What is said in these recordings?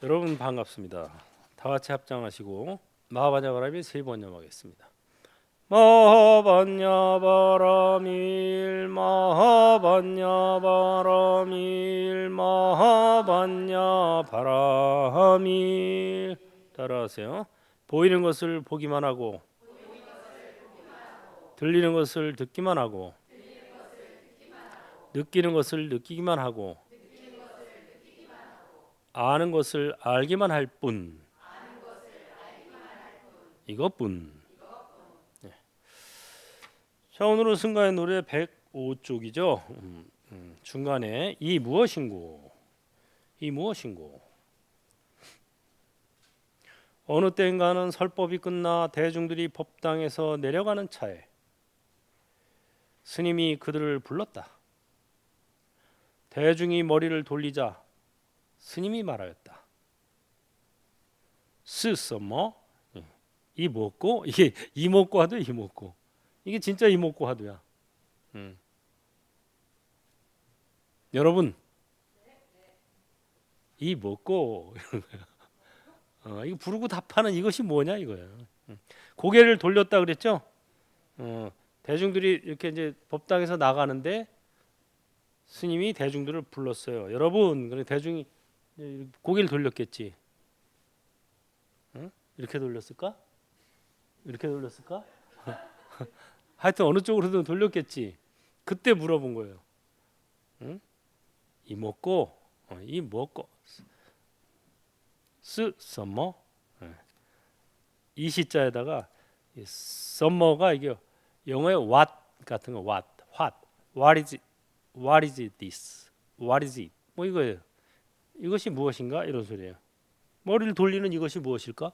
여러분 반갑습니다. 다 같이 합장하시고 마하반야바라밀 세 번 염하겠습니다. 마하반야바라밀 마하반야바라밀 마하반야바라밀. 따라하세요. 보이는 것을 보기만 하고 들리는 것을 듣기만 하고 느끼는 것을 느끼기만 하고 아는 것을 알기만 할 뿐. 이것뿐. 자, 오늘은 승가의 노래 105쪽이죠. 중간에 이 무엇인고, 이 무엇인고. 어느 때인가는 설법이 끝나 대중들이 법당에서 내려가는 차에 스님이 그들을 불렀다. 대중이 머리를 돌리자 스님이 말하였다. 스서머, 이 먹고, 이게 이 먹고 하도 이 먹고, 이게 진짜 이 먹고 하도야. 여러분, 이 먹고 이거 부르고 답하는 이것이 뭐냐 이거예요. 고개를 돌렸다 그랬죠. 대중들이 이렇게 이제 법당에서 나가는데 스님이 대중들을 불렀어요. 여러분, 그래 대중이 고개를 돌렸겠지. 이렇게 돌렸을까? 이렇게 돌렸을까? 하여튼 어느 쪽으로든 돌렸겠지. 그때 물어본 거예요. 응? 이 먹고, 이 먹고, 썸머. 이 시자에다가 썸머가 이게 영어의 what 같은 거 what is this, what is it, 뭐 이거예요. 이것이 무엇인가 이런 소리예요. 머리를 돌리는 이것이 무엇일까?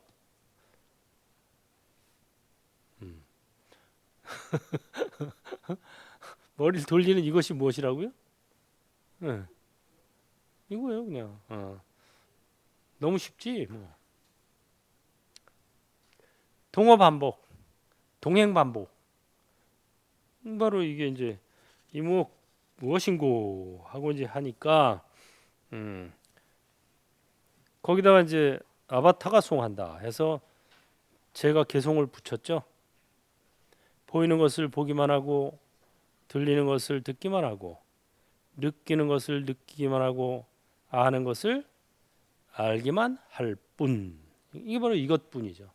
머리를 돌리는 이것이 무엇이라고요? 네. 이거예요 그냥. 너무 쉽지 뭐. 동어 반복, 동행 반복. 바로 이게 이제 무엇인고 하고 이제 하니까 거기다가 이제 아바타가 송한다 해서 제가 개송을 붙였죠. 보이는 것을 보기만 하고 들리는 것을 듣기만 하고 느끼는 것을 느끼기만 하고 아는 것을 알기만 할 뿐. 이게 바로 이것뿐이죠.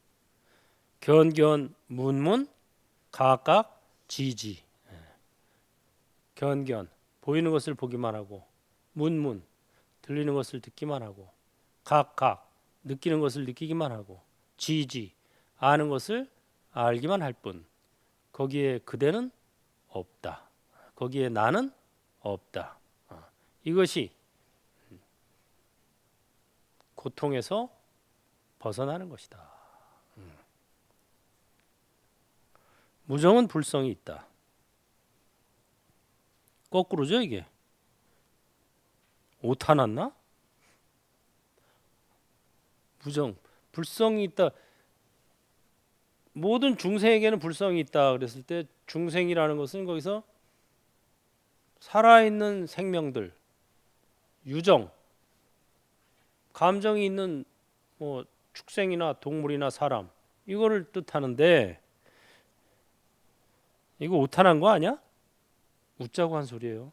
견견 문문 각각 지지. 견견 보이는 것을 보기만 하고 문문 들리는 것을 듣기만 하고 각각 느끼는 것을 느끼기만 하고 지지 아는 것을 알기만 할 뿐. 거기에 그대는 없다. 거기에 나는 없다. 이것이 고통에서 벗어나는 것이다. 무정은 불성이 있다. 거꾸로죠 이게. 오타 났나? 무정 불성이 있다. 모든 중생에게는 불성이 있다 그랬을 때 중생이라는 것은 거기서 살아있는 생명들, 유정, 감정이 있는 뭐 축생이나 동물이나 사람 이거를 뜻하는데 이거 오타난 거 아니야? 웃자고 한 소리예요.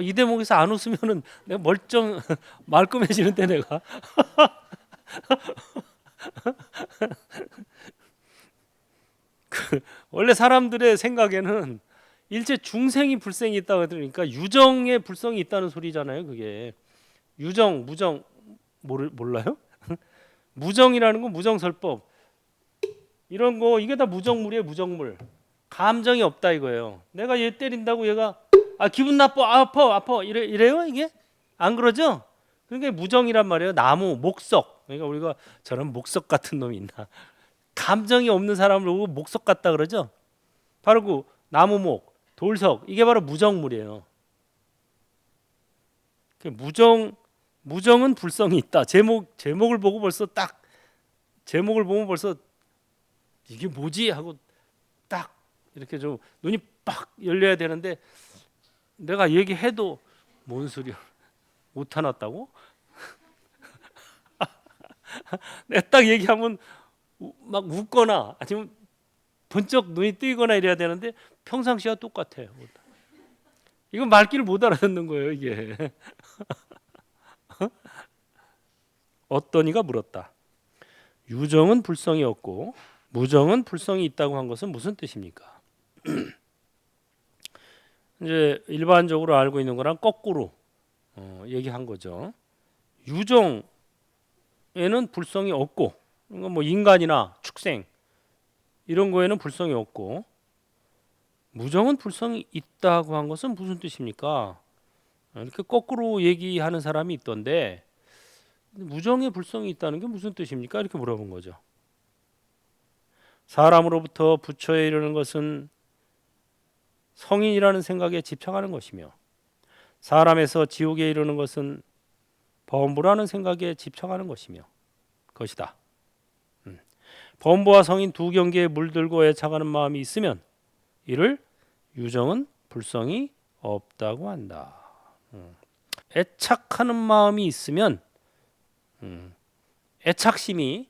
이 대목에서 안 웃으면은 내가 말끔해지는데 내가. 원래 사람들의 생각에는 일체 중생이 불생이 있다고 그러니까 유정의 불성이 있다는 소리잖아요. 그게 유정, 무정 몰라요? 무정이라는 건 무정설법 이런 거 이게 다 무정물이에요. 무정물. 감정이 없다 이거예요. 내가 얘 때린다고 얘가 기분 나빠 아파 이래요 이게 안 그러죠? 그러니까 무정이란 말이에요. 나무 목석. 그러니까 우리가 저런 목석 같은 놈이 있나? 감정이 없는 사람을 보고 목석 같다 그러죠? 바로 그 나무목, 돌석 이게 바로 무정물이에요. 무정은 불성이 있다. 제목을 보고 벌써 딱 제목을 보면 벌써 이게 뭐지 하고 딱 이렇게 좀 눈이 빡 열려야 되는데 내가 얘기해도 뭔 소리야? 오타 났다고? 내가 딱 얘기하면 막 웃거나 아니면 번쩍 눈이 뜨이거나 이래야 되는데 평상시와 똑같아요. 이건 말귀를 못 알아듣는 거예요, 이게. 어떤 이가 물었다. 유정은 불성이 없고 무정은 불성이 있다고 한 것은 무슨 뜻입니까? 이제 일반적으로 알고 있는 거랑 거꾸로 얘기한 거죠. 유정에는 불성이 없고, 이건 뭐 인간이나 축생 이런 거에는 불성이 없고, 무정은 불성이 있다고 한 것은 무슨 뜻입니까? 이렇게 거꾸로 얘기하는 사람이 있던데, 무정에 불성이 있다는 게 무슨 뜻입니까? 이렇게 물어본 거죠. 사람으로부터 부처에 이르는 것은 성인이라는 생각에 집착하는 것이며, 사람에서 지옥에 이르는 것은 범부라는 생각에 집착하는 것이다. 범부와 성인 두 경계에 물들고 애착하는 마음이 있으면 이를 유정은 불성이 없다고 한다. 애착하는 마음이 있으면 애착심이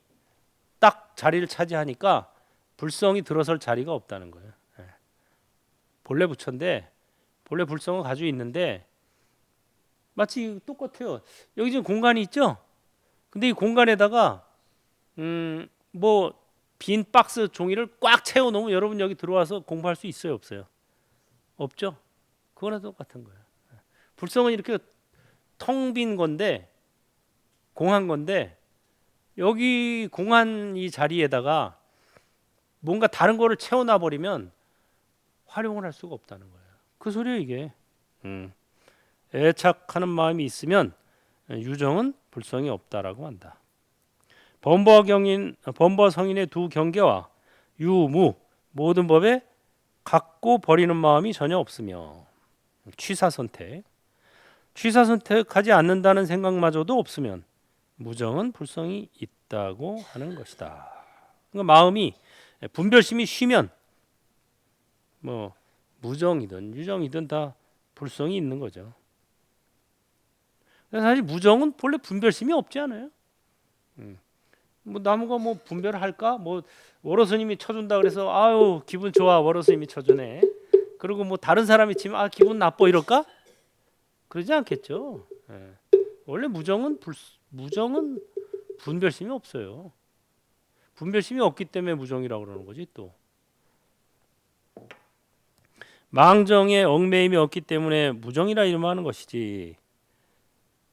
딱 자리를 차지하니까 불성이 들어설 자리가 없다는 거예요. 본래 부처인데 본래 불성은 가지고 있는데 마치 똑같아요. 여기 지금 공간이 있죠? 근데 이 공간에다가 뭐 빈 박스 종이를 꽉 채워 놓으면 여러분 여기 들어와서 공부할 수 있어요, 없어요? 없죠? 그거나 똑같은 거예요. 불성은 이렇게 텅 빈 건데 공한 건데 여기 공한 이 자리에다가 뭔가 다른 거를 채워놔 버리면 활용을 할 수가 없다는 거예요. 그 소리예요, 이게. 애착하는 마음이 있으면 유정은 불성이 없다라고 한다. 범버 성인의 두 경계와 유무 모든 법에 갖고 버리는 마음이 전혀 없으며, 취사 선택하지 않는다는 생각마저도 없으면 무정은 불성이 있다고 하는 것이다. 그러니까 마음이 분별심이 쉬면 뭐 무정이든 유정이든 다 불성이 있는 거죠. 사실 무정은 본래 분별심이 없지 않아요. 뭐 나무가 뭐 분별을 할까? 뭐 월호 스님이 쳐준다 그래서 아유 기분 좋아, 월호 스님이 쳐주네. 그리고 뭐 다른 사람이 치면 아 기분 나빠 이럴까? 그러지 않겠죠. 원래 무정은 분별심이 없어요. 분별심이 없기 때문에 무정이라고 그러는 거지. 또 망정에 얽매임이 없기 때문에 무정이라 이름하는 것이지,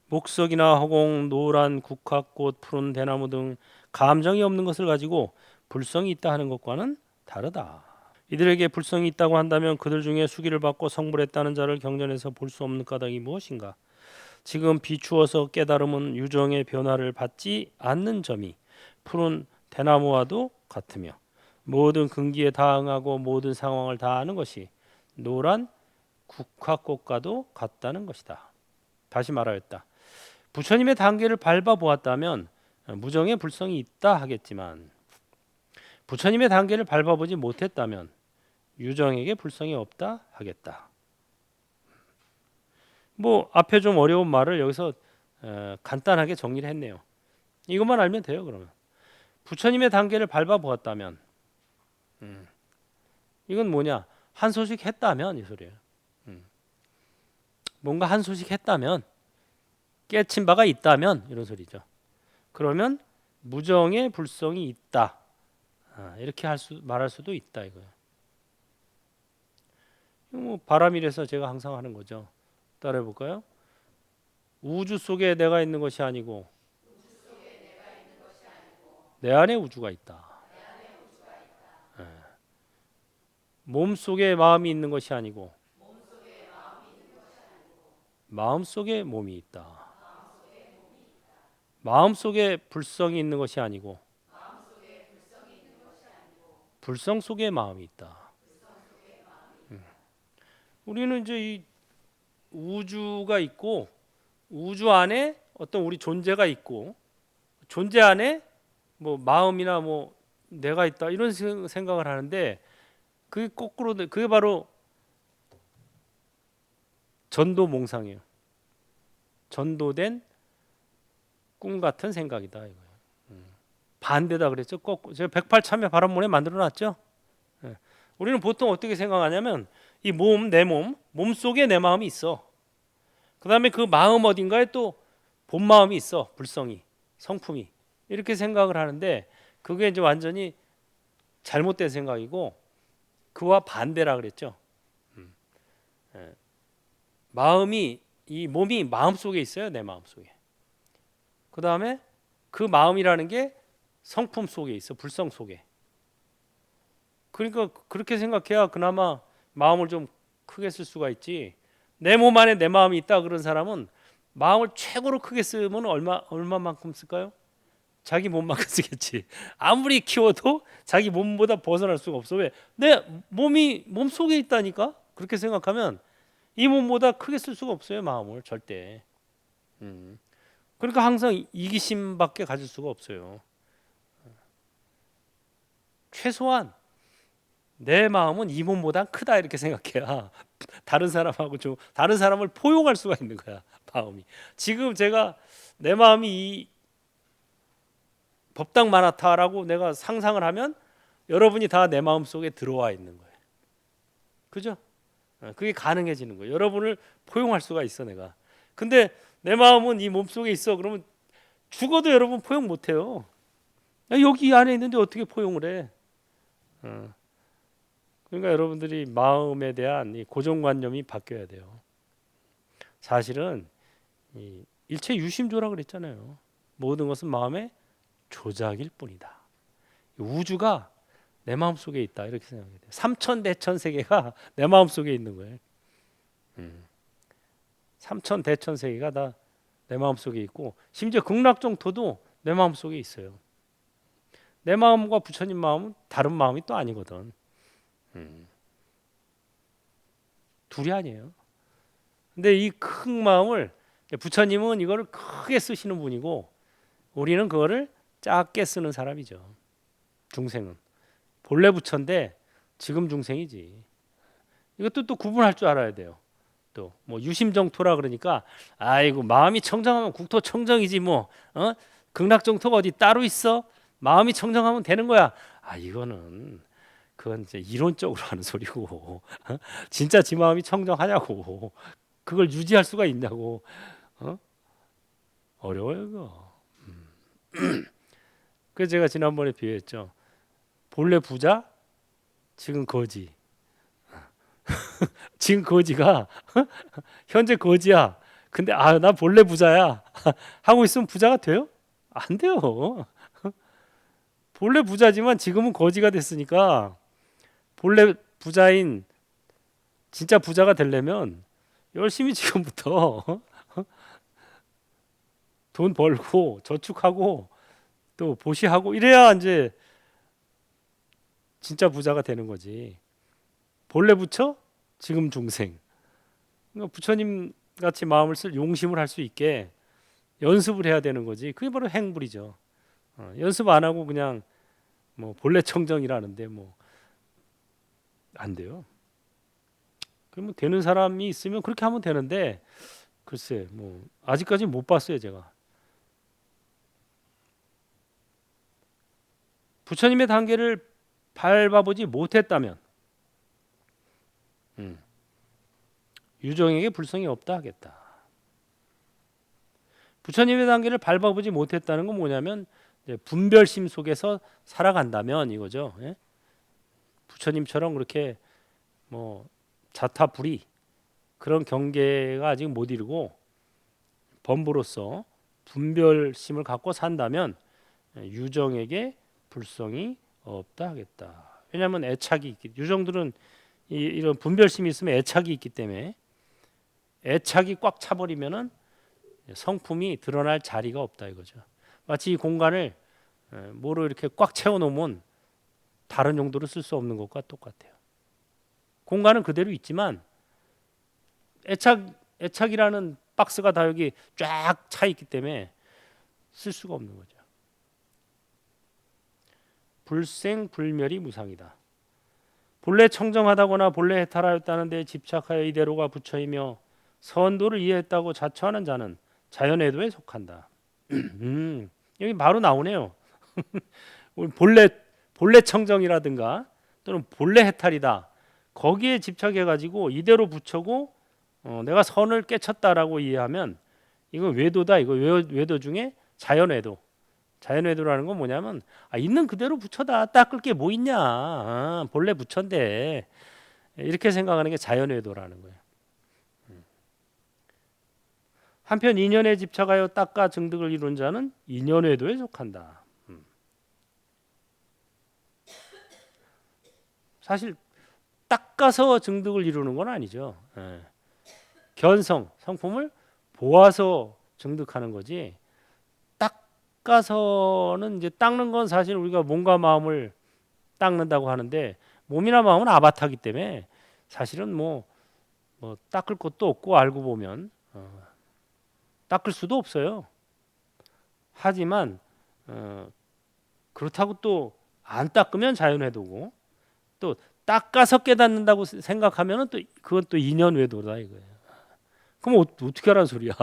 목석이나 허공, 노란 국화꽃, 푸른 대나무 등 감정이 없는 것을 가지고 불성이 있다 하는 것과는 다르다. 이들에게 불성이 있다고 한다면 그들 중에 수기를 받고 성불했다는 자를 경전에서 볼 수 없는 까닭이 무엇인가? 지금 비추어서 깨달음은 유정의 변화를 받지 않는 점이 푸른 대나무와도 같으며 모든 근기에 다 응하고 모든 상황을 다 아는 것이 노란 국화꽃과도 같다는 것이다. 다시 말하였다. 부처님의 단계를 밟아 보았다면 무정의 불성이 있다 하겠지만, 부처님의 단계를 밟아보지 못했다면 유정에게 불성이 없다 하겠다. 뭐 앞에 좀 어려운 말을 여기서 간단하게 정리를 했네요. 이것만 알면 돼요. 그러면 부처님의 단계를 밟아 보았다면, 이건 뭐냐? 한 소식 했다면 이 소리예요. 뭔가 한 소식 했다면, 깨친 바가 있다면 이런 소리죠. 그러면 무정의 불성이 있다. 이렇게 말할 수도 있다 이거예요. 뭐 바람이라서 제가 항상 하는 거죠. 따라해 볼까요? 우주 속에 내가 있는 것이 아니고 내 안에 우주가 있다. 몸 속에 마음이 있는 것이 아니고 마음 속에 몸이 있다. 마음 속에 불성이 있는 것이 아니고 불성 속에 마음이 있다. 우리는 이제 이 우주가 있고 우주 안에 어떤 우리 존재가 있고 존재 안에 뭐 마음이나 뭐 내가 있다 이런 생각을 하는데, 그게 거꾸로 그게 바로 전도몽상이에요. 전도된 꿈 같은 생각이다 이거예요. 반대다 그랬죠. 꼭 제가 108참여 발언문에 만들어 놨죠. 예. 우리는 보통 어떻게 생각하냐면 이 내 몸 속에 내 마음이 있어. 그다음에 그 마음 어딘가에 또 본 마음이 있어. 불성이, 성품이. 이렇게 생각을 하는데 그게 이제 완전히 잘못된 생각이고 그와 반대라 그랬죠. 예. 마음이 이 몸이 마음 속에 있어요. 내 마음 속에. 그다음에 그 마음이라는 게 성품 속에 있어. 불성 속에. 그러니까 그렇게 생각해야 그나마 마음을 좀 크게 쓸 수가 있지. 내 몸 안에 내 마음이 있다 그런 사람은 마음을 최고로 크게 쓰면 얼마만큼 쓸까요? 자기 몸만큼 쓰겠지. 아무리 키워도 자기 몸보다 벗어날 수가 없어. 왜? 내 몸이 몸 속에 있다니까. 그렇게 생각하면 이 몸보다 크게 쓸 수가 없어요. 마음을 절대. 그러니까 항상 이기심밖에 가질 수가 없어요. 최소한 내 마음은 이 몸보다 크다 이렇게 생각해야 다른 다른 사람을 포용할 수가 있는 거야. 마음이. 지금 제가 내 마음이 이 법당 마나타라고 내가 상상을 하면 여러분이 다 내 마음 속에 들어와 있는 거예요. 그죠? 그게 가능해지는 거예요. 여러분을 포용할 수가 있어 내가. 근데 내 마음은 이 몸 속에 있어. 그러면 죽어도 여러분 포용 못 해요. 여기 이 안에 있는데 어떻게 포용을 해? 그러니까 여러분들이 마음에 대한 이 고정관념이 바뀌어야 돼요. 사실은 이 일체 유심조라 그랬잖아요. 모든 것은 마음의 조작일 뿐이다. 우주가 내 마음 속에 있다 이렇게 생각해야 돼요. 삼천대천 세계가 내 마음 속에 있는 거예요. 삼천대천 세계가 다 내 마음 속에 있고 심지어 극락정토도 내 마음 속에 있어요. 내 마음과 부처님 마음은 다른 마음이 또 아니거든. 둘이 아니에요. 근데 이 큰 마음을 부처님은 이거를 크게 쓰시는 분이고 우리는 그거를 작게 쓰는 사람이죠. 중생은 본래 부처인데 지금 중생이지. 이것도 또 구분할 줄 알아야 돼요. 또 뭐 유심정토라 그러니까 아이고 마음이 청정하면 국토 청정이지 뭐 극락정토가 어디 따로 있어? 마음이 청정하면 되는 거야. 이거는 그건 이제 이론적으로 하는 소리고 진짜 지 마음이 청정하냐고 그걸 유지할 수가 있냐고 어려워요 그거. 그래서 제가 지난번에 비유했죠. 본래 부자 지금 거지. 지금 거지가 현재 거지야. 근데 나 본래 부자야 하고 있으면 부자가 돼요? 안 돼요. 본래 부자지만 지금은 거지가 됐으니까 본래 부자인 진짜 부자가 되려면 열심히 지금부터 돈 벌고 저축하고 또 보시하고 이래야 이제 진짜 부자가 되는 거지. 본래 부처 지금 중생. 그러니까 부처님 같이 마음을 쓸 용심을 할 수 있게 연습을 해야 되는 거지. 그게 바로 행불이죠. 연습 안 하고 그냥 뭐 본래 청정이라는데 뭐 안 돼요. 그러면 되는 사람이 있으면 그렇게 하면 되는데 글쎄 뭐 아직까지 못 봤어요 제가. 부처님의 단계를 밟아보지 못했다면 유정에게 불성이 없다 하겠다. 부처님의 단계를 밟아보지 못했다는 건 뭐냐면 분별심 속에서 살아간다면 이거죠. 예? 부처님처럼 그렇게 뭐 자타불이 그런 경계가 아직 못 이루고 범부로서 분별심을 갖고 산다면 유정에게 불성이 없다 하겠다. 왜냐하면 애착이 있기. 유정들은 이런 분별심이 있으면 애착이 있기 때문에 애착이 꽉 차버리면은 성품이 드러날 자리가 없다 이거죠. 마치 이 공간을 뭐로 이렇게 꽉 채워놓으면 다른 용도로 쓸 수 없는 것과 똑같아요. 공간은 그대로 있지만 애착이라는 박스가 다 여기 쫙 차 있기 때문에 쓸 수가 없는 거죠. 불생불멸이 무상이다. 본래 청정하다거나 본래 해탈하였다는 데 집착하여 이대로가 부처이며 선도를 이해했다고 자처하는 자는 자연애도에 속한다. 여기 바로 나오네요. 본래 청정이라든가 또는 본래 해탈이다. 거기에 집착해가지고 이대로 붙여고 내가 선을 깨쳤다라고 이해하면 이거 외도다. 이거 외도 중에 자연외도. 자연외도라는 건 뭐냐면 있는 그대로 붙여다. 닦을 게 뭐 있냐. 본래 붙였는데 이렇게 생각하는 게 자연외도라는 거예요. 한편 인연에 집착하여 닦아 증득을 이룬 자는 인연외도에 속한다. 사실 닦아서 증득을 이루는 건 아니죠. 견성, 성품을 보아서 증득하는 거지. 닦아서는 이제 닦는 건 사실 우리가 몸과 마음을 닦는다고 하는데 몸이나 마음은 아바타기 때문에 사실은 뭐 닦을 것도 없고 알고 보면 닦을 수도 없어요. 하지만 그렇다고 또 안 닦으면 자연외도고 또 닦아서 깨닫는다고 생각하면은 또 그건 또 인연외도다 이거예요. 그럼 어떻게 하라는 소리야?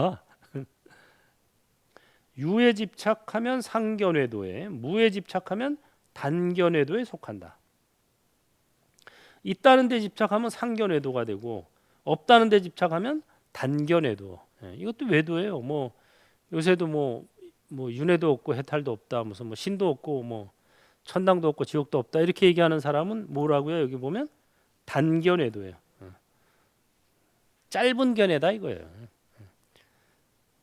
유에 집착하면 상견외도에, 무에 집착하면 단견외도에 속한다. 있다는 데 집착하면 상견외도가 되고 없다는 데 집착하면 단견외도. 이것도 외도예요. 뭐 요새도 뭐 윤회도 없고 해탈도 없다. 무슨 뭐 신도 없고 뭐 천당도 없고 지옥도 없다. 이렇게 얘기하는 사람은 뭐라고요? 여기 보면 단견외도예요. 짧은 견해다 이거예요.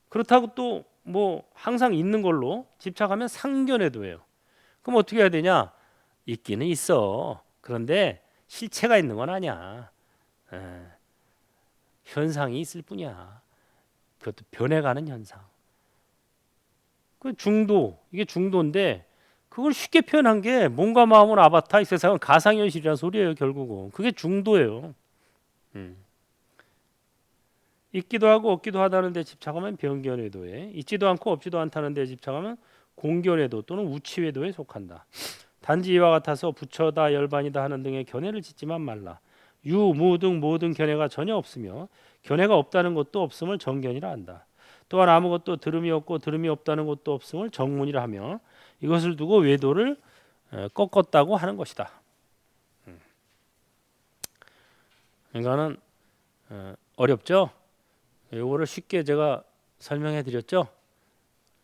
그렇다고 또 뭐 항상 있는 걸로 집착하면 상견외도예요. 그럼 어떻게 해야 되냐? 있기는 있어. 그런데 실체가 있는 건 아니야. 현상이 있을 뿐이야. 그것도 변해가는 현상. 그 중도, 이게 중도인데 그걸 쉽게 표현한 게 몸과 마음은 아바타, 이 세상은 가상현실이라는 소리예요. 결국은 그게 중도예요. 있기도 하고 없기도 하다는 데 집착하면 병견외도에, 있지도 않고 없지도 않다는 데 집착하면 공견외도 또는 우치외도에 속한다. 단지 이와 같아서 부처다 열반이다 하는 등의 견해를 짓지만 말라. 유, 무 등 모든 견해가 전혀 없으며 견해가 없다는 것도 없음을 정견이라 한다. 또한 아무것도 들음이 없고 들음이 없다는 것도 없음을 정문이라 하며 이것을 두고 외도를 꺾었다고 하는 것이다. 그러니까는 어렵죠. 요거를 쉽게 제가 설명해 드렸죠.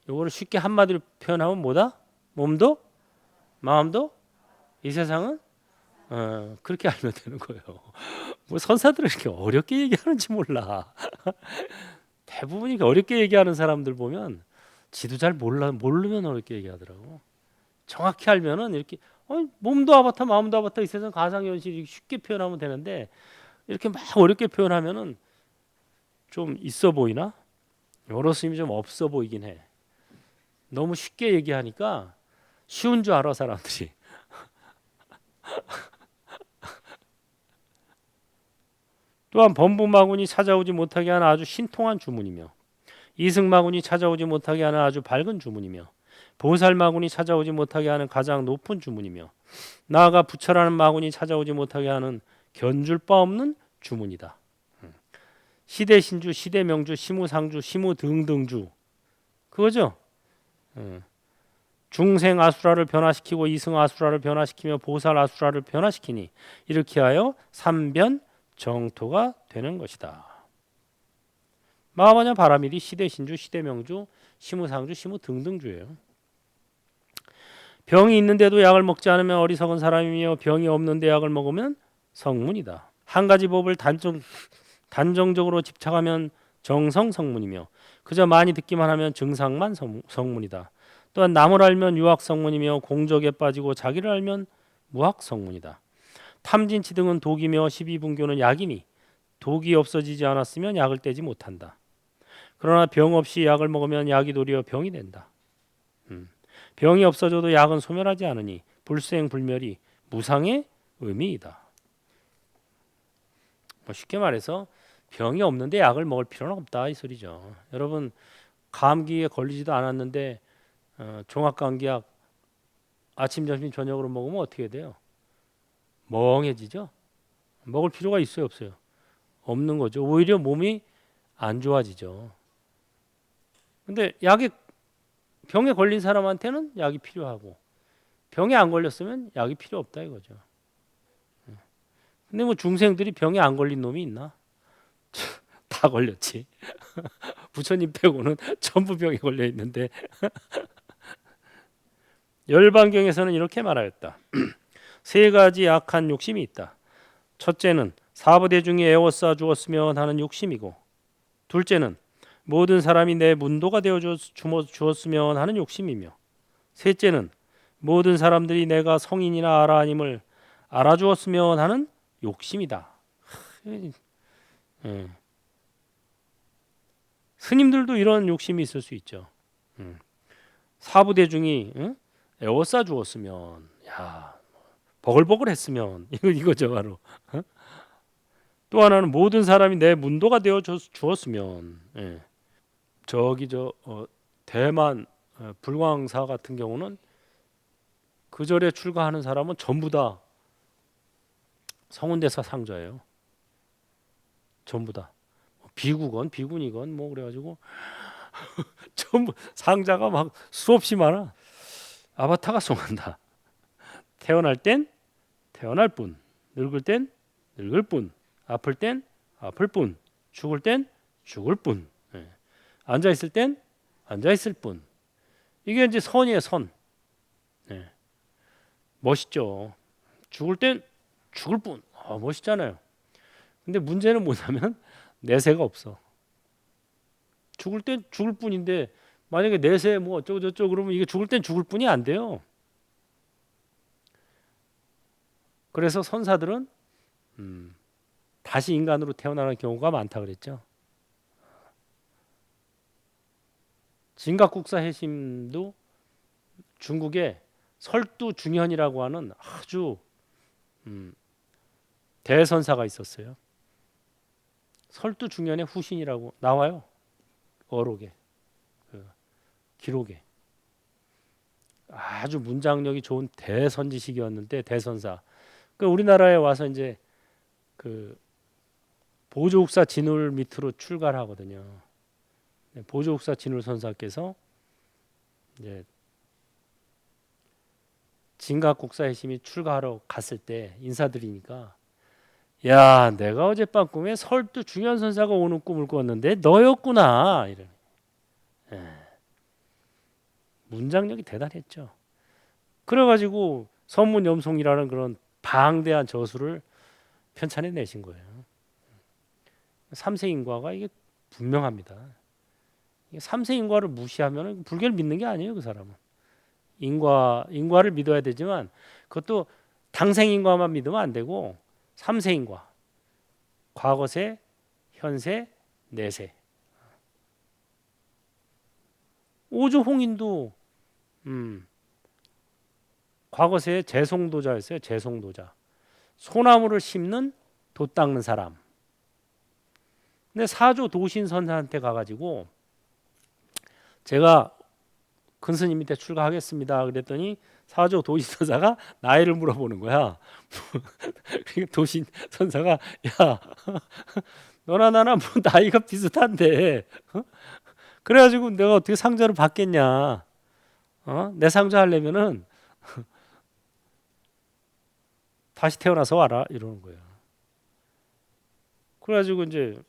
요거를 쉽게 한마디로 표현하면 뭐다? 몸도 마음도 이 세상은 그렇게 알면 되는 거예요. 뭐 선사들은 이렇게 어렵게 얘기하는지 몰라. 대부분이 어렵게 얘기하는 사람들 보면 지도 잘 모르면 어렵게 얘기하더라고. 정확히 알면은 이렇게 몸도 아바타 마음도 아바타 이 세상 가상현실이 쉽게 표현하면 되는데 이렇게 막 어렵게 표현하면은 좀 있어 보이나? 여러 스님이 좀 없어 보이긴 해. 너무 쉽게 얘기하니까 쉬운 줄 알아 사람들이. 또한 범부마군이 찾아오지 못하게 하는 아주 신통한 주문이며 이승마군이 찾아오지 못하게 하는 아주 밝은 주문이며 보살마군이 찾아오지 못하게 하는 가장 높은 주문이며 나아가 부처라는 마군이 찾아오지 못하게 하는 견줄 바 없는 주문이다. 시대신주, 시대명주, 시무상주, 시무등등주 그거죠. 중생 아수라를 변화시키고 이승 아수라를 변화시키며 보살 아수라를 변화시키니 이렇게 하여 삼변 정토가 되는 것이다. 마하바냐 바라밀이 시대신주, 시대명주, 시무상주, 시무등등주예요. 병이 있는데도 약을 먹지 않으면 어리석은 사람이며 병이 없는데 약을 먹으면 성문이다. 한 가지 법을 단정적으로 집착하면 정성 성문이며 그저 많이 듣기만 하면 증상만 성문이다. 또한 남을 알면 유학 성문이며 공적에 빠지고 자기를 알면 무학 성문이다. 탐진치 등은 독이며 12분교는 약이니 독이 없어지지 않았으면 약을 떼지 못한다. 그러나 병 없이 약을 먹으면 약이 도리어 병이 된다. 병이 없어져도 약은 소멸하지 않으니 불생불멸이 무상의 의미이다. 쉽게 말해서 병이 없는데 약을 먹을 필요는 없다 이 소리죠. 여러분 감기에 걸리지도 않았는데 종합감기약 아침 점심 저녁으로 먹으면 어떻게 돼요? 멍해지죠. 먹을 필요가 있어요 없어요? 없는 거죠. 오히려 몸이 안 좋아지죠. 근데 약에 병에 걸린 사람한테는 약이 필요하고 병에 안 걸렸으면 약이 필요 없다 이거죠. 근데 뭐 중생들이 병에 안 걸린 놈이 있나? 다 걸렸지. 부처님 빼고는 전부 병에 걸려 있는데 열반경에서는 이렇게 말하였다. 세 가지 악한 욕심이 있다. 첫째는 사부대중이 에워싸 주었으면 하는 욕심이고, 둘째는 모든 사람이 내 문도가 되어 주었으면 하는 욕심이며, 셋째는 모든 사람들이 내가 성인이나 아라님을 알아주었으면 하는 욕심이다. 예. 스님들도 이런 욕심이 있을 수 있죠. 사부대중이 에워싸 주었으면, 야 버글버글했으면 이거죠 바로. 또 하나는 모든 사람이 내 문도가 되어 주었으면. 예. 저기 대만 불광사 같은 경우는 그 절에 출가하는 사람은 전부 다 성운대사 상자예요. 전부 다 비구건 비군이건 뭐 그래가지고 전부 상자가 막 수없이 많아. 아바타가 송한다. 태어날 땐 태어날 뿐, 늙을 땐 늙을 뿐, 아플 땐 아플 뿐, 죽을 땐 죽을 뿐, 예. 앉아 있을 땐 앉아 있을 뿐. 이게 이제 선이에요, 선. 예. 멋있죠. 죽을 땐 죽을 뿐. 멋있잖아요. 근데 문제는 뭐냐면 내세가 없어. 죽을 땐 죽을 뿐인데 만약에 내세 뭐 어쩌고 저쩌고 그러면 이게 죽을 땐 죽을 뿐이 안 돼요. 그래서 선사들은 다시 인간으로 태어나는 경우가 많다 그랬죠. 진각국사 해심도 중국에 설두중현이라고 하는 아주 대선사가 있었어요. 설두중현의 후신이라고 나와요. 어록에, 기록에. 아주 문장력이 좋은 대선지식이었는데 대선사. 그 우리나라에 와서 이제 그 보조국사 진울 밑으로 출가를 하거든요. 보조국사 진울 선사께서 이제 진각국사 해심이 출가하러 갔을 때 인사드리니까, 야 내가 어젯밤 꿈에 설두 중현 선사가 오는 꿈을 꿨는데 너였구나. 이런. 문장력이 대단했죠. 그래가지고 선문염송이라는 그런 방대한 저수를 편찬해내신 거예요. 삼세인과가 이게 분명합니다. 삼세인과를 무시하면 불교를 믿는 게 아니에요. 그 사람은 인과를 믿어야 되지만 그것도 당생인과만 믿으면 안 되고 삼세인과, 과거세, 현세, 내세. 오조홍인도 과거세에 재송도자였어요. 재송도자. 소나무를 심는 돛 닦는 사람. 근데 사조 도신 선사한테 가가지고 제가 큰 스님 밑에 출가하겠습니다. 그랬더니 사조 도신 선사가 나이를 물어보는 거야. 도신 선사가 야 너나 나나 뭐 나이가 비슷한데 그래가지고 내가 어떻게 상자를 받겠냐. 내 상자 하려면은 다시 태어나서 와라 이러는 거예요. 그래가지고 이제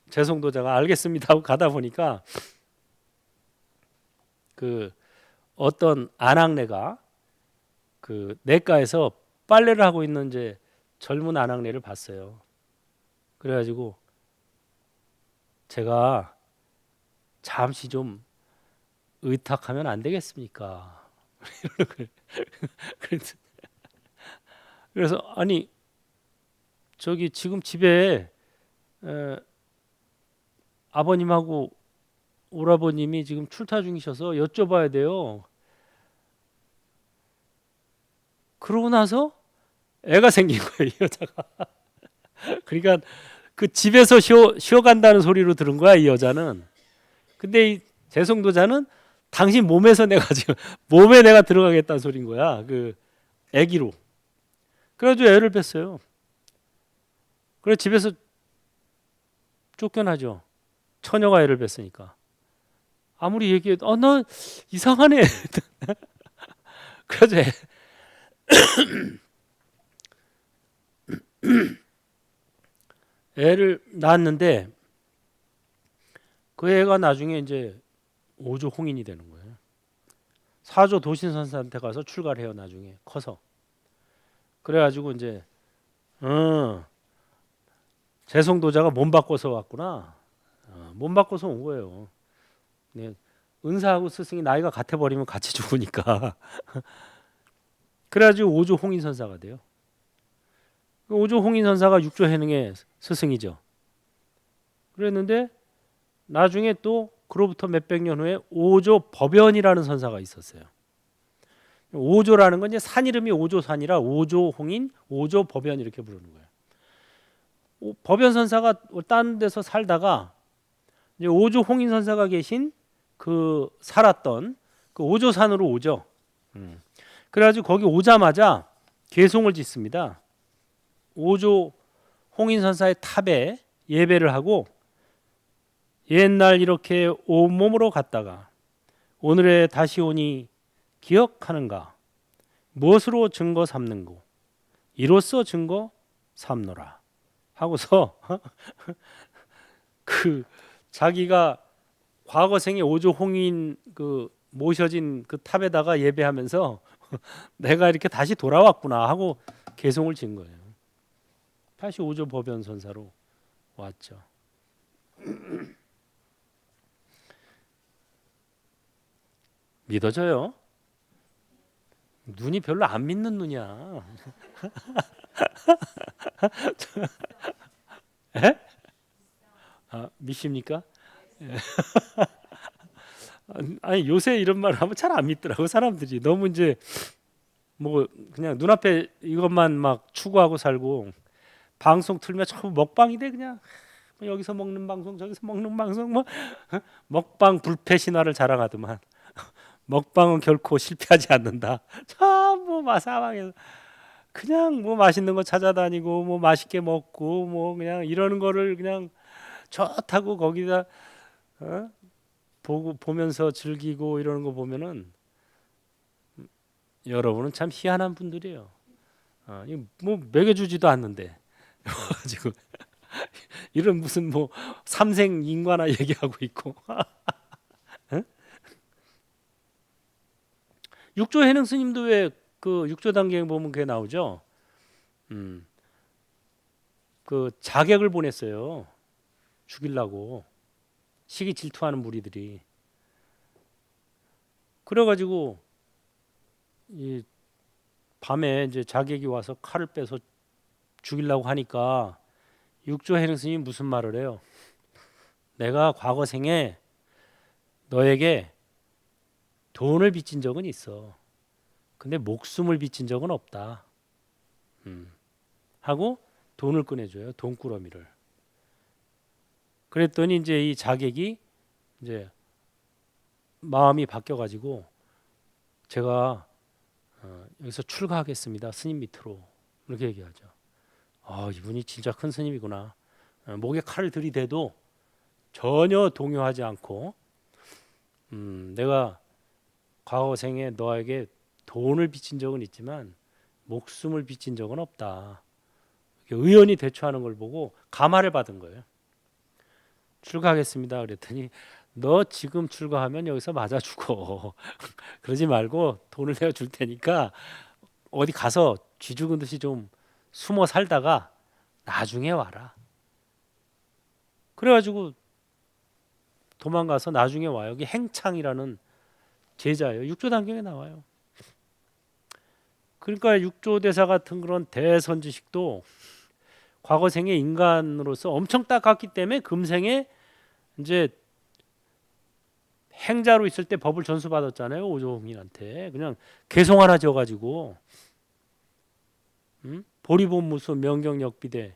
재송도자가 알겠습니다 하고 가다 보니까 그 어떤 아낙네가 그 내과에서 빨래를 하고 있는 이제 젊은 아낙네를 봤어요. 그래가지고 제가 잠시 좀 의탁하면 안 되겠습니까? 그래서 아니 저기 지금 집에 아버님하고 오라버님이 지금 출타 중이셔서 여쭤봐야 돼요. 그러고 나서 애가 생긴 거예요, 이 여자가. 그러니까 그 집에서 쉬어간다는 소리로 들은 거야, 이 여자는. 근데 이 재송도자는 당신 몸에서 내가 지금 몸에 내가 들어가겠다는 소린 거야, 그 애기로. 그래가지고 애를 뺐어요. 그래 집에서 쫓겨나죠. 처녀가 애를 뺐으니까. 아무리 얘기해도 너 이상하네. 그래서 애를 낳았는데 그 애가 나중에 이제 5조 홍인이 되는 거예요. 4조 도신선사한테 가서 출가를 해요. 나중에 커서. 그래가지고 이제 재성도자가 몸 바꿔서 왔구나. 몸 바꿔서 온 거예요. 네, 은사하고 스승이 나이가 같아 버리면 같이 죽으니까. 그래가지고 5조 홍인선사가 돼요. 5조 홍인선사가 6조 해능의 스승이죠. 그랬는데 나중에 또 그로부터 몇백 년 후에 5조 법연이라는 선사가 있었어요. 5조라는 건 이제 산 이름이 5조산이라 5조 홍인, 5조 법연 이렇게 부르는 거예요. 법연 선사가 다른 데서 살다가 이제 5조 홍인 선사가 계신 그 살았던 그 5조산으로 오죠. 그래가지고 거기 오자마자 개송을 짓습니다. 5조 홍인 선사의 탑에 예배를 하고 옛날 이렇게 온몸으로 갔다가 오늘에 다시 오니 기억하는가? 무엇으로 증거 삼는고? 이로써 증거 삼노라 하고서 그 자기가 과거 생에 5조 홍인 그 모셔진 그 탑에다가 예배하면서 내가 이렇게 다시 돌아왔구나 하고 개송을 진 거예요. 다시 5조 법연 선사로 왔죠. 믿어져요? 눈이 별로 안 믿는 눈이야. 에? 믿습니까? 아니 요새 이런 말 하면 잘 안 믿더라고 사람들이. 너무 이제 뭐 그냥 눈앞에 이것만 막 추구하고 살고 방송 틀면 전부 먹방이 돼 그냥. 여기서 먹는 방송 저기서 먹는 방송 뭐 먹방 불패 신화를 자랑하더만. 먹방은 결코 실패하지 않는다. 전부 마사방에서 그냥 뭐 맛있는 거 찾아다니고 뭐 맛있게 먹고 뭐 그냥 이러는 거를 그냥 좋다고 거기다 보면서 즐기고 이러는 거 보면은 여러분은 참 희한한 분들이에요. 뭐 먹여주지도 않는데 가지고 이런 무슨 뭐 삼생 인과나 얘기하고 있고. 육조 해능 스님도 왜 그 육조 단계에 보면 그게 나오죠. 그 자객을 보냈어요. 죽이려고 시기 질투하는 무리들이. 그래가지고 이 밤에 이제 자객이 와서 칼을 빼서 죽이려고 하니까 육조 해능 스님이 무슨 말을 해요? 내가 과거 생에 너에게 돈을 빚진 적은 있어. 근데 목숨을 빚진 적은 없다. 하고 돈을 꺼내줘요. 돈꾸러미를. 그랬더니 이제 이 자객이 이제 마음이 바뀌어가지고 제가 여기서 출가하겠습니다. 스님 밑으로 이렇게 얘기하죠. 이분이 진짜 큰 스님이구나. 목에 칼을 들이대도 전혀 동요하지 않고 내가 과거 생에 너에게 돈을 빚진 적은 있지만 목숨을 빚진 적은 없다. 의연히 대처하는 걸 보고 감화를 받은 거예요. 출가하겠습니다. 그랬더니 너 지금 출가하면 여기서 맞아 죽어. 그러지 말고 돈을 내가 줄 테니까 어디 가서 쥐 죽은 듯이 좀 숨어 살다가 나중에 와라. 그래가지고 도망가서 나중에 와요. 여기 행창이라는 제자예요. 육조 단경에 나와요. 그러니까 육조 대사 같은 그런 대선지식도 과거 생에 인간으로서 엄청 닦았기 때문에 금생에 이제 행자로 있을 때 법을 전수받았잖아요. 오조홍인한테 그냥 개송 하나 지어가지고 보리본무수 명경역비대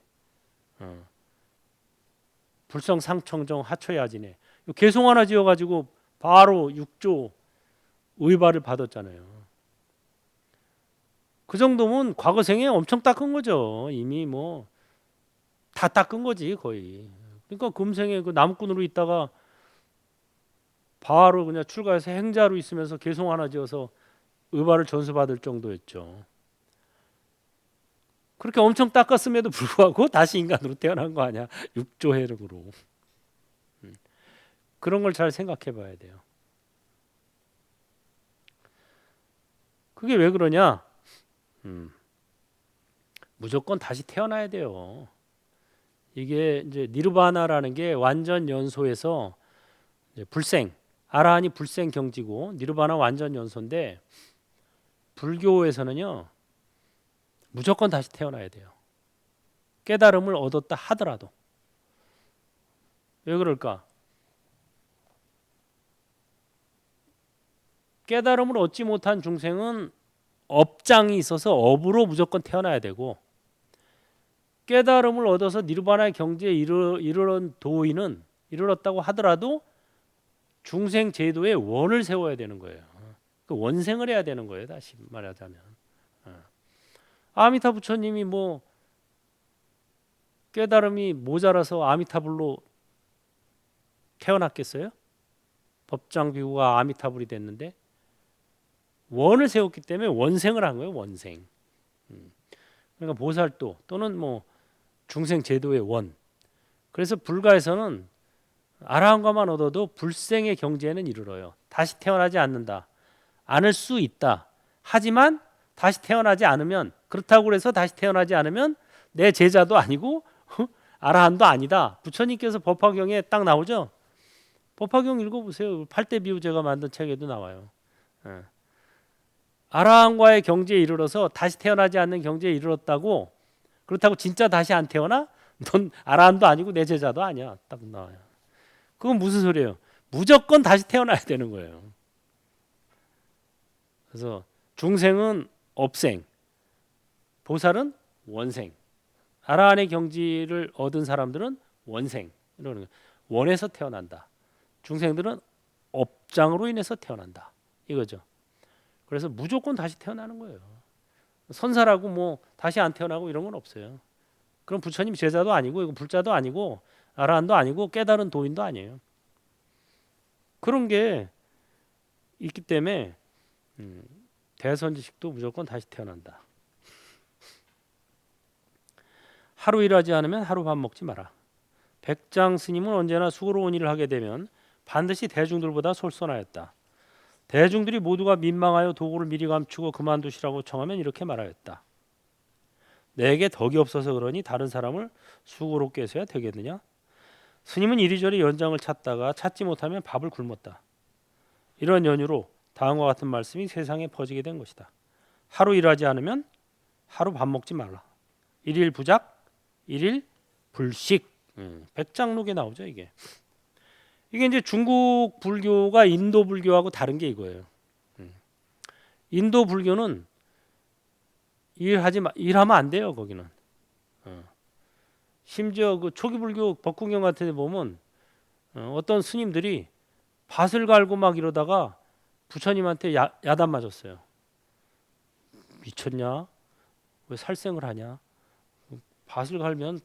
불성상청정 하초야진에 개송 하나 지어가지고 바로 육조 의발을 받았잖아요. 그 정도면 과거 생에 엄청 닦은 거죠. 이미 뭐 다 닦은 거지 거의. 그러니까 금생에 그 나무꾼으로 있다가 바로 그냥 출가해서 행자로 있으면서 개송 하나 지어서 의발을 전수받을 정도였죠. 그렇게 엄청 닦았음에도 불구하고 다시 인간으로 태어난 거 아니야? 육조해력으로. 그런 걸 잘 생각해 봐야 돼요. 그게 왜 그러냐? 무조건 다시 태어나야 돼요. 이게 이제 니르바나라는 게 완전 연소에서 불생, 아라한이 불생 경지고 니르바나 완전 연소인데 불교에서는요 무조건 다시 태어나야 돼요. 깨달음을 얻었다 하더라도. 왜 그럴까? 깨달음을 얻지 못한 중생은 업장이 있어서 업으로 무조건 태어나야 되고, 깨달음을 얻어서 니르바나의 경지에 이르른 도인은 이르렀다고 하더라도 중생 제도에 원을 세워야 되는 거예요. 그 원생을 해야 되는 거예요. 다시 말하자면 아미타 부처님이 뭐 깨달음이 모자라서 아미타불로 태어났겠어요? 법장 비구가 아미타불이 됐는데 원을 세웠기 때문에 원생을 한 거예요. 원생. 그러니까 보살도 또는 뭐 중생 제도의 원. 그래서 불가에서는 아라한과만 얻어도 불생의 경지에는 이르러요. 다시 태어나지 않는다. 않을 수 있다. 하지만 다시 태어나지 않으면, 그렇다고 해서 다시 태어나지 않으면 내 제자도 아니고 아라한도 아니다. 부처님께서 법화경에 딱 나오죠. 법화경 읽어보세요. 8대 비유 제가 만든 책에도 나와요. 아라한과의 경지에 이르러서 다시 태어나지 않는 경지에 이르렀다고, 그렇다고 진짜 다시 안 태어나? 넌 아라한도 아니고 내 제자도 아니야. 딱 나와요. 그건 무슨 소리예요? 무조건 다시 태어나야 되는 거예요. 그래서 중생은 업생, 보살은 원생, 아라한의 경지를 얻은 사람들은 원생, 이러는 거예요. 원에서 태어난다. 중생들은 업장으로 인해서 태어난다. 이거죠. 그래서 무조건 다시 태어나는 거예요. 선사라고 뭐 다시 안 태어나고 이런 건 없어요. 그럼 부처님 제자도 아니고 이거 불자도 아니고 아라한도 아니고 깨달은 도인도 아니에요. 그런 게 있기 때문에 대선지식도 무조건 다시 태어난다. 하루 일하지 않으면 하루 밥 먹지 마라. 백장 스님은 언제나 수고로운 일을 하게 되면 반드시 대중들보다 솔선하였다. 대중들이 모두가 민망하여 도구를 미리 감추고 그만두시라고 청하면 이렇게 말하였다. 내게 덕이 없어서 그러니 다른 사람을 수고롭게 해서야 되겠느냐? 스님은 이리저리 연장을 찾다가 찾지 못하면 밥을 굶었다. 이런 연유로 다음과 같은 말씀이 세상에 퍼지게 된 것이다. 하루 일하지 않으면 하루 밥 먹지 말라. 일일 부작, 일일 불식. 백장록에 나오죠 이게. 이게 이제 중국 불교가 인도 불교하고 다른 게 이거예요. 인도 불교는 일하면 안 돼요 거기는. 심지어 그 초기 불교 법국경 같은 데 보면 어떤 스님들이 밭을 갈고 막 이러다가 부처님한테 야단 맞았어요. 미쳤냐? 왜 살생을 하냐? 밭을 갈면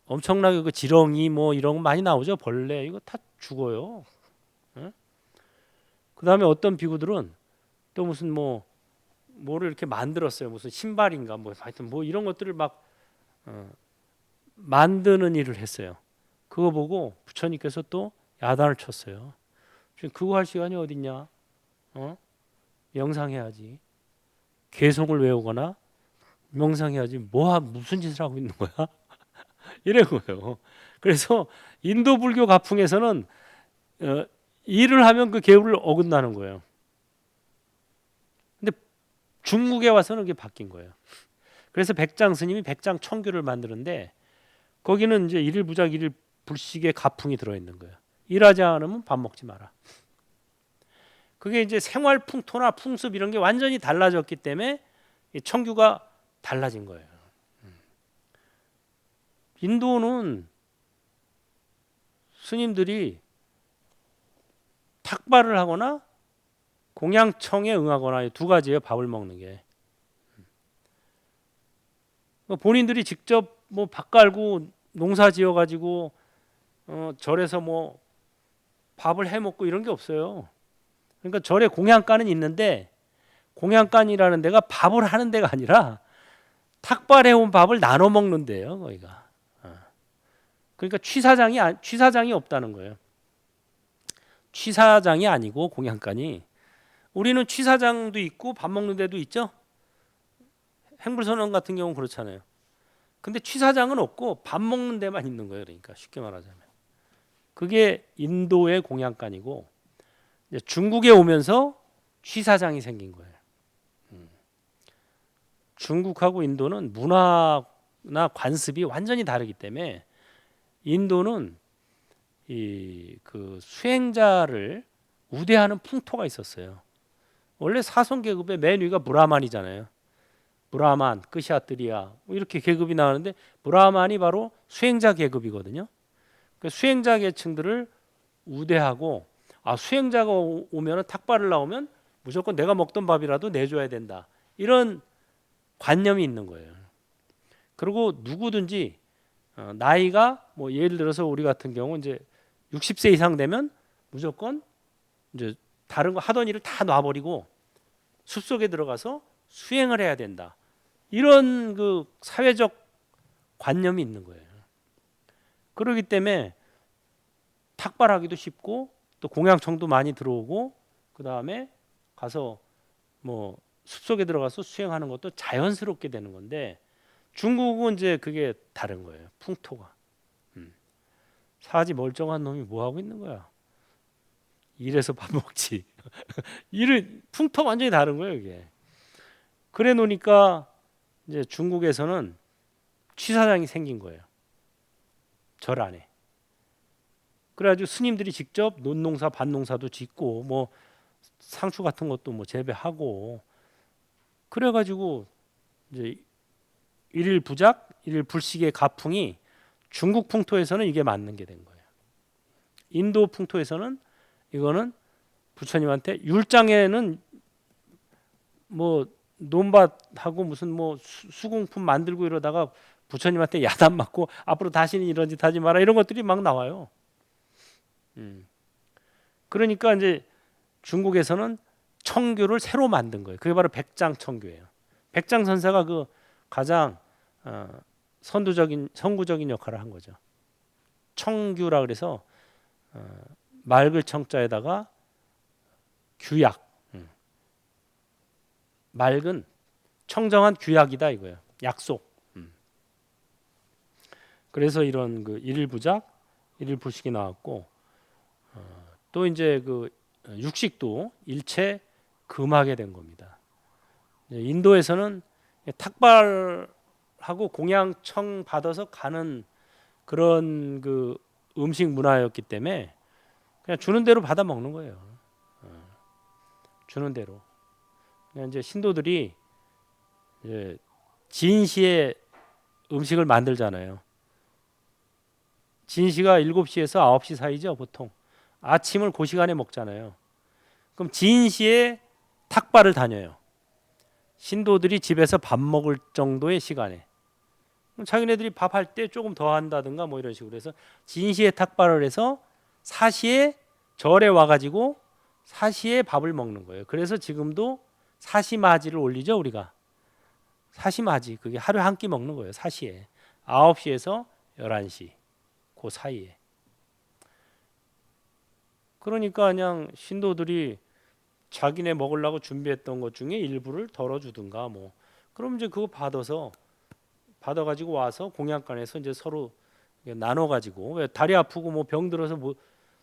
엄청나게 그 지렁이 뭐 이런 거 많이 나오죠. 벌레 이거 다 죽어요. 그 다음에 어떤 비구들은 또 무슨 뭐를 이렇게 만들었어요. 무슨 신발인가 뭐 하여튼 뭐 이런 것들을 막 만드는 일을 했어요. 그거 보고 부처님께서 또 야단을 쳤어요. 그거 할 시간이 어딨냐? 명상해야지. 개송을 외우거나 명상해야지. 무슨 짓을 하고 있는 거야? 이런 거예요. 그래서 인도 불교 가풍에서는 일을 하면 그 계율을 어긋나는 거예요. 근데 중국에 와서는 그게 바뀐 거예요. 그래서 백장 스님이 백장 청규를 만드는데 거기는 이제 일일 부작 일일 불식의 가풍이 들어 있는 거예요. 일하지 않으면 밥 먹지 마라. 그게 이제 생활 풍토나 풍습 이런 게 완전히 달라졌기 때문에 청규가 달라진 거예요. 인도는 스님들이 탁발을 하거나 공양청에 응하거나 두 가지예요. 밥을 먹는 게. 본인들이 직접 뭐 밭 갈고 농사 지어 가지고 절에서 뭐 밥을 해 먹고 이런 게 없어요. 그러니까 절에 공양간은 있는데 공양간이라는 데가 밥을 하는 데가 아니라 탁발해 온 밥을 나눠 먹는 데예요, 거기가. 그러니까 취사장이 없다는 거예요. 취사장이 아니고 공양간이, 우리는 취사장도 있고 밥 먹는 데도 있죠. 행불선언 같은 경우는 그렇잖아요. 근데 취사장은 없고 밥 먹는 데만 있는 거예요. 그러니까 쉽게 말하자면 그게 인도의 공양간이고, 이제 중국에 오면서 취사장이 생긴 거예요. 중국하고 인도는 문화나 관습이 완전히 다르기 때문에 인도는 이 그 수행자를 우대하는 풍토가 있었어요. 원래 사선 계급의 맨 위가 브라만이잖아요. 브라만, 끄샤트리아 이렇게 계급이 나오는데 브라만이 바로 수행자 계급이거든요. 그 수행자 계층들을 우대하고, 수행자가 오면은 탁발을 나오면 무조건 내가 먹던 밥이라도 내줘야 된다, 이런 관념이 있는 거예요. 그리고 누구든지 나이가 뭐 예를 들어서 우리 같은 경우 이제 60세 이상 되면 무조건 이제 다른 거 하던 일을 다 놔버리고 숲속에 들어가서 수행을 해야 된다, 이런 그 사회적 관념이 있는 거예요. 그렇기 때문에 탁발하기도 쉽고 또 공양청도 많이 들어오고, 그 다음에 가서 뭐 숲속에 들어가서 수행하는 것도 자연스럽게 되는 건데, 중국은 이제 그게 다른 거예요. 풍토가. 사지 멀쩡한 놈이 뭐 하고 있는 거야? 일해서 밥 먹지. 일을 풍토 완전히 다른 거예요, 이게. 그래 놓으니까 이제 중국에서는 취사장이 생긴 거예요. 절 안에. 그래가지고 스님들이 직접 논농사, 밭농사도 짓고 뭐 상추 같은 것도 뭐 재배하고, 그래가지고 이제 일일 부작, 일일 불식의 가풍이 중국 풍토에서는 이게 맞는 게 된 거예요. 인도 풍토에서는 이거는 부처님한테 율장에는 뭐 논밭하고 무슨 뭐 수공품 만들고 이러다가 부처님한테 야단 맞고 앞으로 다시는 이런 짓 하지 마라, 이런 것들이 막 나와요. 그러니까 이제 중국에서는 청규를 새로 만든 거예요. 그게 바로 백장청규예요. 백장선사가 그 가장 선구적인 역할을 한 거죠. 청규라 그래서 맑을 청자에다가 규약, 맑은 청정한 규약이다 이거예요. 약속. 그래서 이런 그 일일부작, 일일불식이 나왔고, 또 이제 그 육식도 일체 금하게 된 겁니다. 인도에서는 탁발하고 공양청 받아서 가는 그런 그 음식 문화였기 때문에 그냥 주는 대로 받아 먹는 거예요. 주는 대로. 그냥 이제 신도들이 이제 진시에 음식을 만들잖아요. 진시가 7시에서 9시 사이죠, 보통. 아침을 그 시간에 먹잖아요. 그럼 진시에 탁발을 다녀요. 신도들이 집에서 밥 먹을 정도의 시간에. 그럼 자기네들이 밥할 때 조금 더 한다든가 뭐 이런 식으로 해서 진시에 탁발을 해서 사시에 절에 와가지고 사시에 밥을 먹는 거예요. 그래서 지금도 사시마지를 올리죠, 우리가. 사시마지, 그게 하루에 한 끼 먹는 거예요. 사시에 9시에서 11시 그 사이에. 그러니까 그냥 신도들이 자기네 먹으려고 준비했던 것 중에 일부를 덜어주든가 뭐, 그럼 이제 그거 받아가지고 와서 공양간에서 이제 서로 나눠 가지고, 왜 다리 아프고 뭐 병 들어서 뭐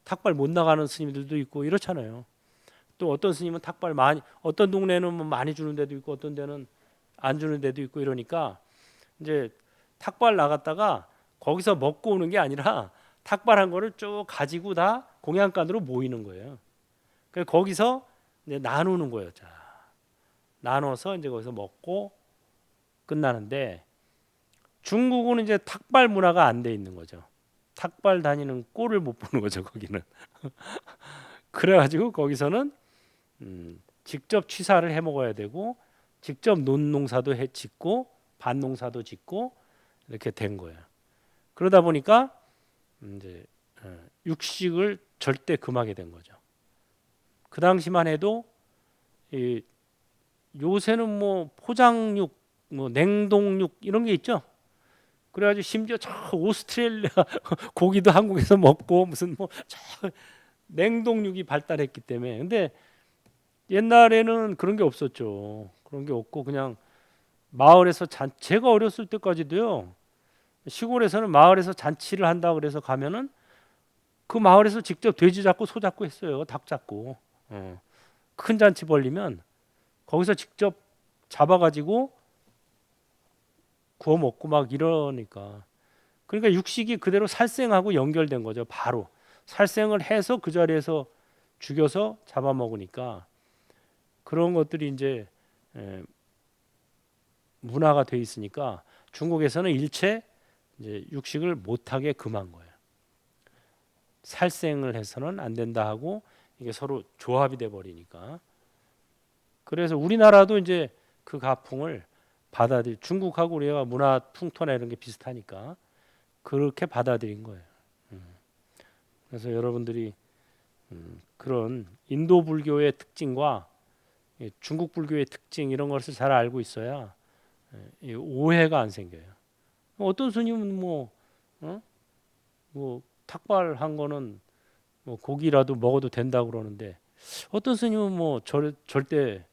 탁발 못 나가는 스님들도 있고 이렇잖아요. 또 어떤 스님은 탁발 많이, 어떤 동네는 뭐 많이 주는 데도 있고 어떤 데는 안 주는 데도 있고, 이러니까 이제 탁발 나갔다가 거기서 먹고 오는 게 아니라 탁발한 거를 쭉 가지고 다 공양간으로 모이는 거예요. 그래서 거기서 이제 나누는 거예요. 자, 나눠서 이제 거기서 먹고 끝나는데, 중국은 이제 탁발 문화가 안 돼 있는 거죠. 탁발 다니는 꼴을 못 보는 거죠, 거기는. 그래가지고 거기서는 직접 취사를 해 먹어야 되고, 직접 논농사도 해 짓고 밭농사도 짓고 이렇게 된 거예요. 그러다 보니까 이제 육식을 절대 금하게 된 거죠. 그 당시만 해도 이 요새는 뭐 포장육, 뭐 냉동육 이런 게 있죠. 그래가지고 심지어 저 오스트레일리아 고기도 한국에서 먹고 무슨 뭐 저 냉동육이 발달했기 때문에. 근데 옛날에는 그런 게 없었죠. 그런 게 없고 그냥 마을에서 제가 어렸을 때까지도요. 시골에서는 마을에서 잔치를 한다 그래서 가면은 그 마을에서 직접 돼지 잡고 소 잡고 했어요. 닭 잡고. 큰 잔치 벌리면 거기서 직접 잡아가지고 구워 먹고 막 이러니까. 그러니까 육식이 그대로 살생하고 연결된 거죠. 바로 살생을 해서 그 자리에서 죽여서 잡아 먹으니까 그런 것들이 이제 문화가 돼 있으니까 중국에서는 일체 이제 육식을 못하게 금한 거예요. 살생을 해서는 안 된다 하고 이게 서로 조합이 돼 버리니까. 그래서 우리나라도 이제 그 가풍을 중국하고 우리가 문화 풍토나 이런 게 비슷하니까 그렇게 받아들인 거예요. 그래서 여러분들이 그런 인도 불교의 특징과 중국 불교의 특징 이런 것을 잘 알고 있어야 오해가 안 생겨요. 어떤 스님은 뭐 탁발한 거는 뭐 고기라도 먹어도 된다고 그러는데 어떤 스님은 뭐 절대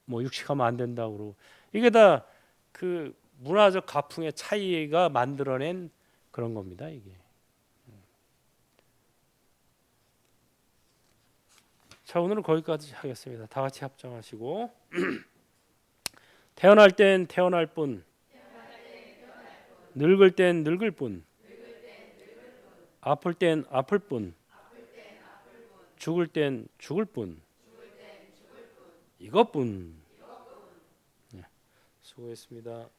뭐 육식하면 안 된다고 그러고 이게 다 그 문화적 가풍의 차이가 만들어낸 그런 겁니다. 이게. 자, 오늘은 거기까지 하겠습니다. 다 같이 합장하시고 태어날 땐 태어날 뿐 늙을 땐 늙을 뿐 아플 땐 아플 뿐 죽을 땐 죽을 뿐 이것뿐. 네, 수고했습니다.